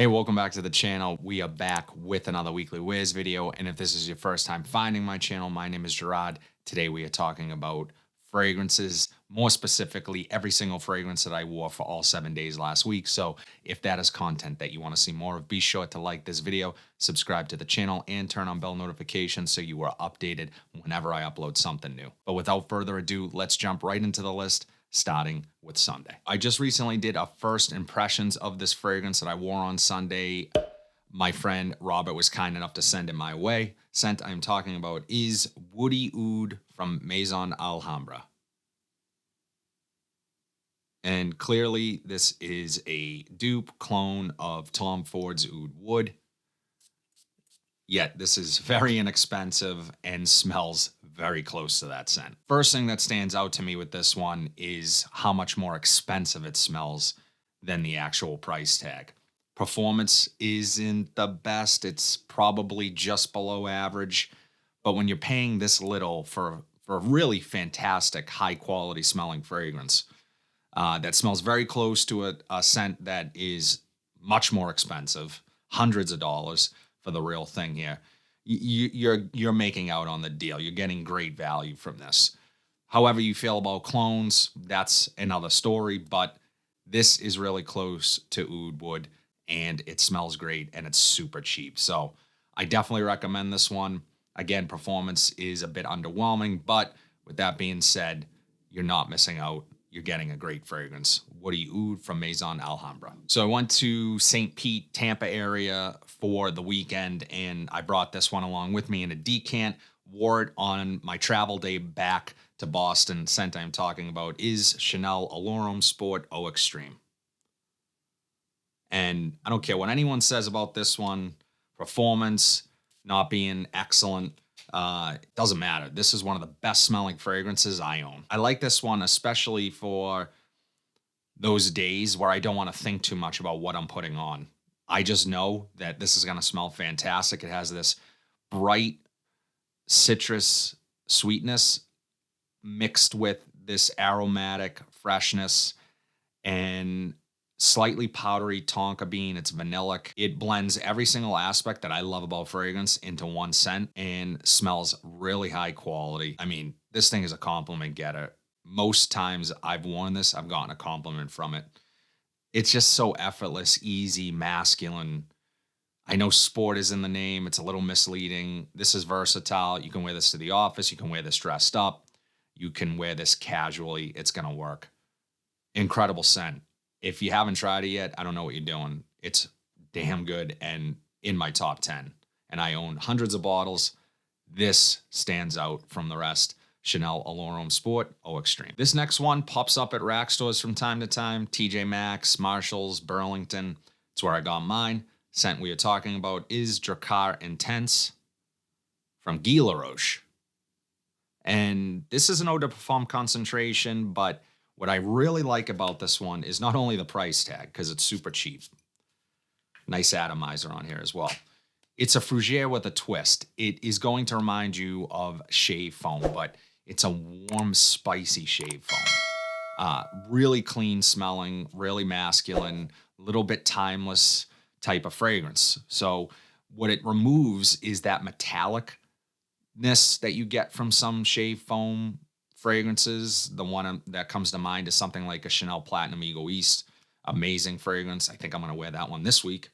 Hey, welcome back to the channel. We are back with another weekly Wiz video. And if this is your first time finding my channel, my name is Gerard. Today we are talking about fragrances, more specifically, every single fragrance that I wore for all 7 days last week. So if that is content that you want to see more of, be sure to like this video, subscribe to the channel, and turn on bell notifications so you are updated whenever I upload something new. But without further ado, let's jump right into the list, starting with Sunday. I just recently did a first impressions of this fragrance that I wore on Sunday. My friend Robert was kind enough to send it my way. Scent I'm talking about is Woody Oud from Maison Alhambra. And clearly this is a dupe clone of Tom Ford's Oud Wood. Yet this is very inexpensive and smells very close to that scent. First thing that stands out to me with this one is how much more expensive it smells than the actual price tag. Performance isn't the best. It's probably just below average. But when you're paying this little for a really fantastic, high quality smelling fragrance that smells very close to a scent that is much more expensive, hundreds of dollars for the real thing here, you're making out on the deal. You're getting great value from this. However you feel about clones, that's another story, but this is really close to Oud Wood and it smells great and it's super cheap. So I definitely recommend this one. Again, performance is a bit underwhelming, but with that being said, you're not missing out. You're getting a great fragrance. Woody Oud from Maison Alhambra. So I went to St. Pete, Tampa area for the weekend, and I brought this one along with me in a decant, wore it on my travel day back to Boston. Scent I'm talking about is Chanel Allure Sport Eau Extreme. And I don't care what anyone says about this one, performance not being excellent, it doesn't matter. This is one of the best smelling fragrances I own. I like this one, especially for those days where I don't want to think too much about what I'm putting on. I just know that this is going to smell fantastic. It has this bright citrus sweetness mixed with this aromatic freshness and slightly powdery tonka bean. It's vanillic. It blends every single aspect that I love about fragrance into one scent and smells really high quality. I mean, this thing is a compliment getter. Most times I've worn this, I've gotten a compliment from it. It's just so effortless, easy, masculine. I know sport is in the name. It's a little misleading. This is versatile. You can wear this to the office. You can wear this dressed up. You can wear this casually. It's going to work. Incredible scent. If you haven't tried it yet, I don't know what you're doing. It's damn good and in my top 10. And I own hundreds of bottles. This stands out from the rest. Chanel Allure Sport Eau Extreme. This next one pops up at rack stores from time to time. TJ Maxx, Marshalls, Burlington. It's where I got mine. Scent we are talking about is Drakkar Intense from Guy Laroche. And this is an eau de parfum concentration, but what I really like about this one is not only the price tag, because it's super cheap. Nice atomizer on here as well. It's a fougere with a twist. It is going to remind you of shave foam, but it's a warm, spicy shave foam. Really clean smelling, really masculine, a little bit timeless type of fragrance. So what it removes is that metallicness that you get from some shave foam fragrances. The one that comes to mind is something like a Chanel Platinum Egoiste. Amazing fragrance. I think I'm going to wear that one this week.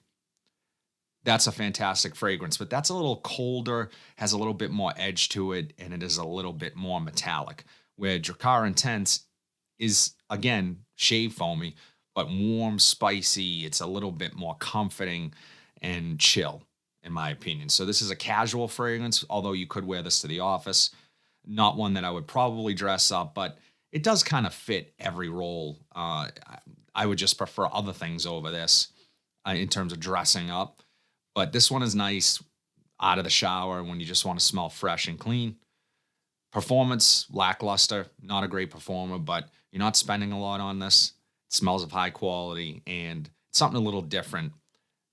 That's a fantastic fragrance, but that's a little colder, has a little bit more edge to it, and it is a little bit more metallic. Where Drakkar Intense is, again, shave foamy, but warm, spicy. It's a little bit more comforting and chill, in my opinion. So this is a casual fragrance, although you could wear this to the office. Not one that I would probably dress up, but it does kind of fit every role. I would just prefer other things over this in terms of dressing up. But this one is nice out of the shower when you just want to smell fresh and clean. Performance, lackluster, not a great performer, but you're not spending a lot on this. It smells of high quality and it's something a little different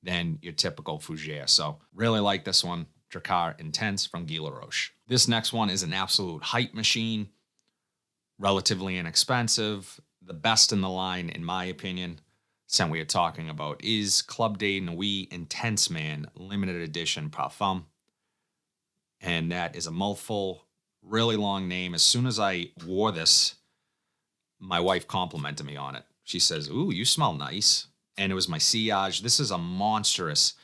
than your typical fougere. So really like this one. Drakkar Intense from Guy Laroche. This next one is an absolute hype machine, relatively inexpensive, the best in the line, in my opinion. scent we are talking about is Club de Nuit Intense Man Limited Edition Parfum. And that is a mouthful, really long name. As soon as I wore this, my wife complimented me on it. She says, "Ooh, you smell nice." And it was my sillage. This is a monstrous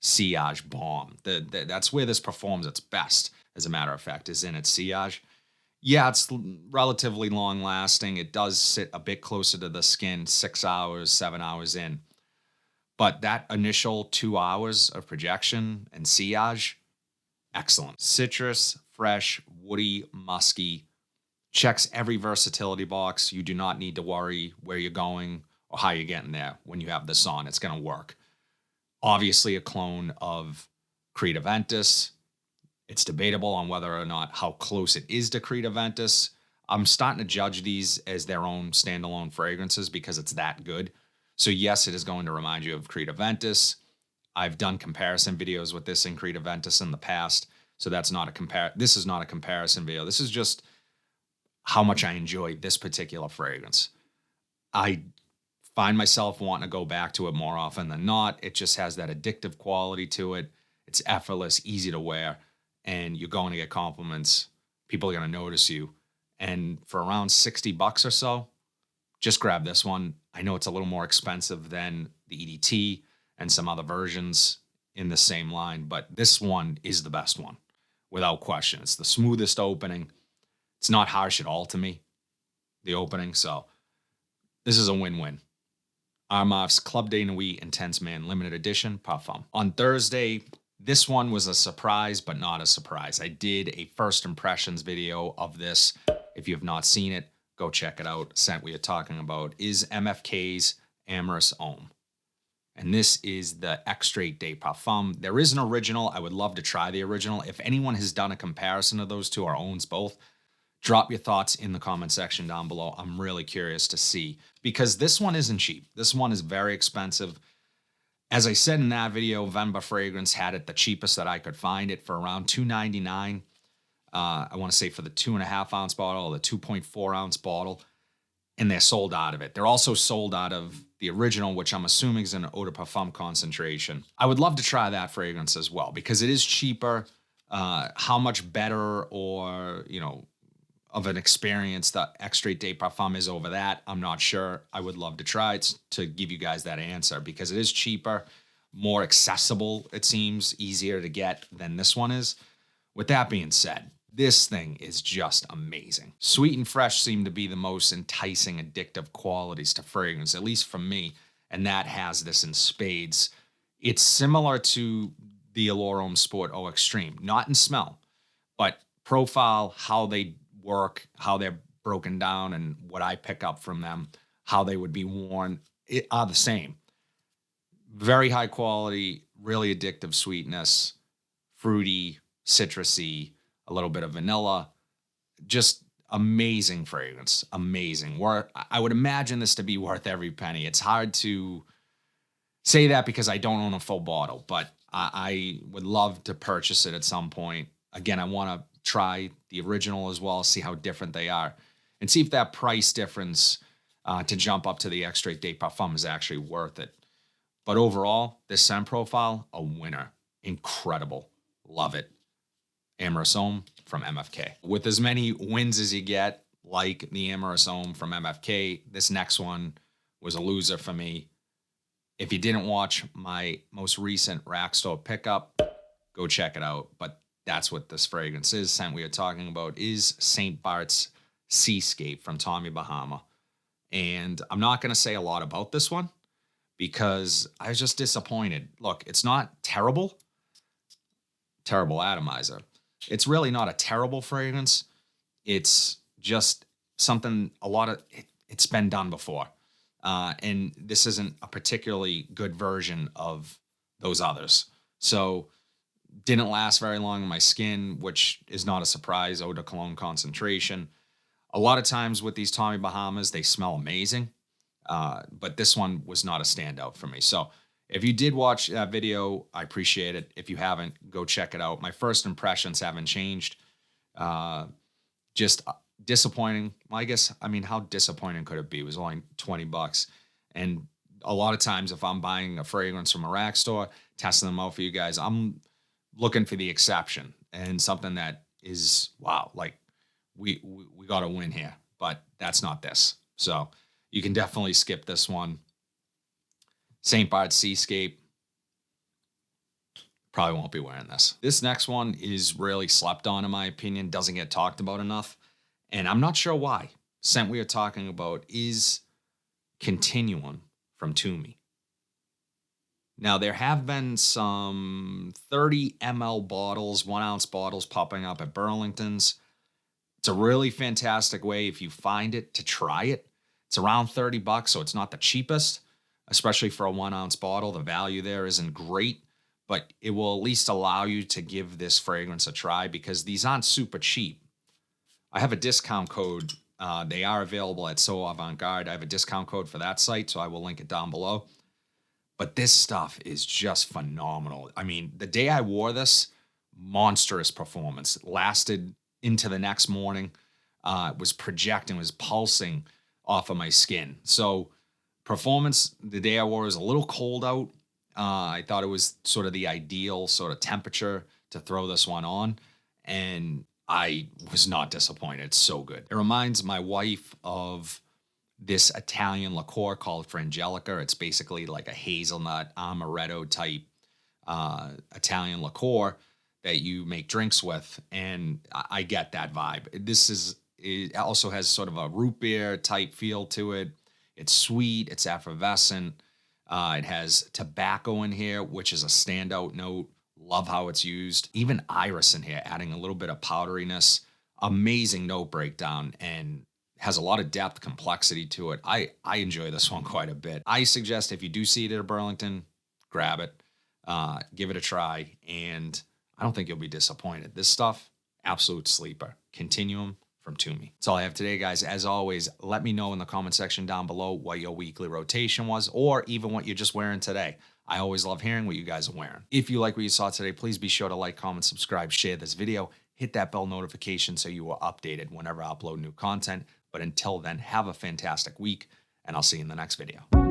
sillage bomb. That's where this performs its best, as a matter of fact, is in its sillage. Yeah, it's relatively long lasting. It does sit a bit closer to the skin, 6 hours, 7 hours in. But that initial 2 hours of projection and sillage, excellent. Citrus, fresh, woody, musky. Checks every versatility box. You do not need to worry where you're going or how you're getting there when you have this on. It's going to work. Obviously, a clone of Creed Aventus. It's debatable on whether or not how close it is to Creed Aventus. I'm starting to judge these as their own standalone fragrances because it's that good. So yes, it is going to remind you of Creed Aventus. I've done comparison videos with this and Creed Aventus in the past. So that's not this is not a comparison video. This is just how much I enjoy this particular fragrance. I find myself wanting to go back to it more often than not. It just has that addictive quality to it. It's effortless, easy to wear, and you're going to get compliments. People are going to notice you. And for around $60 or so, just grab this one. I know it's a little more expensive than the EDT and some other versions in the same line, but this one is the best one, without question. It's the smoothest opening. It's not harsh at all to me, the opening. So this is a win-win. Armav's Club de Nuit Intense Man Limited Edition Parfum. On Thursday, this one was a surprise, but not a surprise. I did a first impressions video of this. If you have not seen it, go check it out. Scent we are talking about is MFK's Amorous Homme. And this is the Extrait de Parfum. There is an original. I would love to try the original. If anyone has done a comparison of those two or owns both, drop your thoughts in the comment section down below. I'm really curious to see, because this one isn't cheap. This one is very expensive. As I said in that video, Venba Fragrance had it the cheapest that I could find it for around $2.99. I want to say for the 2.5 ounce bottle or the 2.4 ounce bottle, and they're sold out of it. They're also sold out of the original, which I'm assuming is an eau de parfum concentration. I would love to try that fragrance as well because it is cheaper. How much better or, of an experience the Extrait de Parfum is over that, I'm not sure. I would love to try it to give you guys that answer because it is cheaper, more accessible, it seems, easier to get than this one is. With that being said, this thing is just amazing. Sweet and fresh seem to be the most enticing, addictive qualities to fragrance, at least for me, and that has this in spades. It's similar to the Allure Homme Sport Eau Extreme, not in smell, but profile, how they work, how they're broken down, and what I pick up from them, how they would be worn, are the same. Very high quality, really addictive sweetness, fruity, citrusy, a little bit of vanilla, just amazing fragrance, amazing. I would imagine this to be worth every penny. It's hard to say that because I don't own a full bottle, but I would love to purchase it at some point. Again, I want to try the original as well, see how different they are, and see if that price difference to jump up to the Extrait de Parfum is actually worth it. But overall, this scent profile, a winner. Incredible. Love it. Amorous Homme from MFK. With as many wins as you get, like the Amorous Homme from MFK, this next one was a loser for me. If you didn't watch my most recent rack store pickup, go check it out. But that's what this fragrance is. Scent we are talking about is St. Bart's Seascape from Tommy Bahama. And I'm not going to say a lot about this one because I was just disappointed. Look, it's not terrible. Terrible atomizer. It's really not a terrible fragrance. It's just something it's been done before. And this isn't a particularly good version of those others. So didn't last very long on my skin, which is not a surprise. Eau de cologne concentration. A lot of times with these Tommy Bahamas, they smell amazing. But this one was not a standout for me. So if you did watch that video, I appreciate it. If you haven't, go check it out. My first impressions haven't changed. Just disappointing. Well, how disappointing could it be? It was only $20. And a lot of times if I'm buying a fragrance from a rack store, testing them out for you guys, I'm looking for the exception and something that is, wow, like we got to win here, but that's not this. So you can definitely skip this one. St. Bart's Seascape. Probably won't be wearing this. This next one is really slept on, in my opinion. Doesn't get talked about enough. And I'm not sure why. Scent we are talking about is Continuum from Toomey. Now, there have been some 30 ml bottles, 1 ounce bottles popping up at Burlington's. It's a really fantastic way, if you find it, to try it. It's around $30, so it's not the cheapest, especially for a 1 ounce bottle. The value there isn't great, but it will at least allow you to give this fragrance a try because these aren't super cheap. I have a discount code. They are available at So Avant-Garde. I have a discount code for that site, so I will link it down below. But this stuff is just phenomenal. I mean, the day I wore this, monstrous performance. It lasted into the next morning. It was projecting, was pulsing off of my skin. So performance, the day I wore, was a little cold out. I thought it was sort of the ideal sort of temperature to throw this one on. And I was not disappointed. It's so good. It reminds my wife of this Italian liqueur called Frangelica. It's basically like a hazelnut amaretto type Italian liqueur that you make drinks with. And I get that vibe. It also has sort of a root beer type feel to it. It's sweet. It's effervescent. It has tobacco in here, which is a standout note. Love how it's used. Even iris in here, adding a little bit of powderiness. Amazing note breakdown and has a lot of depth, complexity to it. I enjoy this one quite a bit. I suggest if you do see it at a Burlington, grab it, give it a try, and I don't think you'll be disappointed. This stuff, absolute sleeper. Continuum from Toomey. That's all I have today, guys. As always, let me know in the comment section down below what your weekly rotation was, or even what you're just wearing today. I always love hearing what you guys are wearing. If you like what you saw today, please be sure to like, comment, subscribe, share this video, hit that bell notification so you are updated whenever I upload new content. But until then, have a fantastic week, and I'll see you in the next video.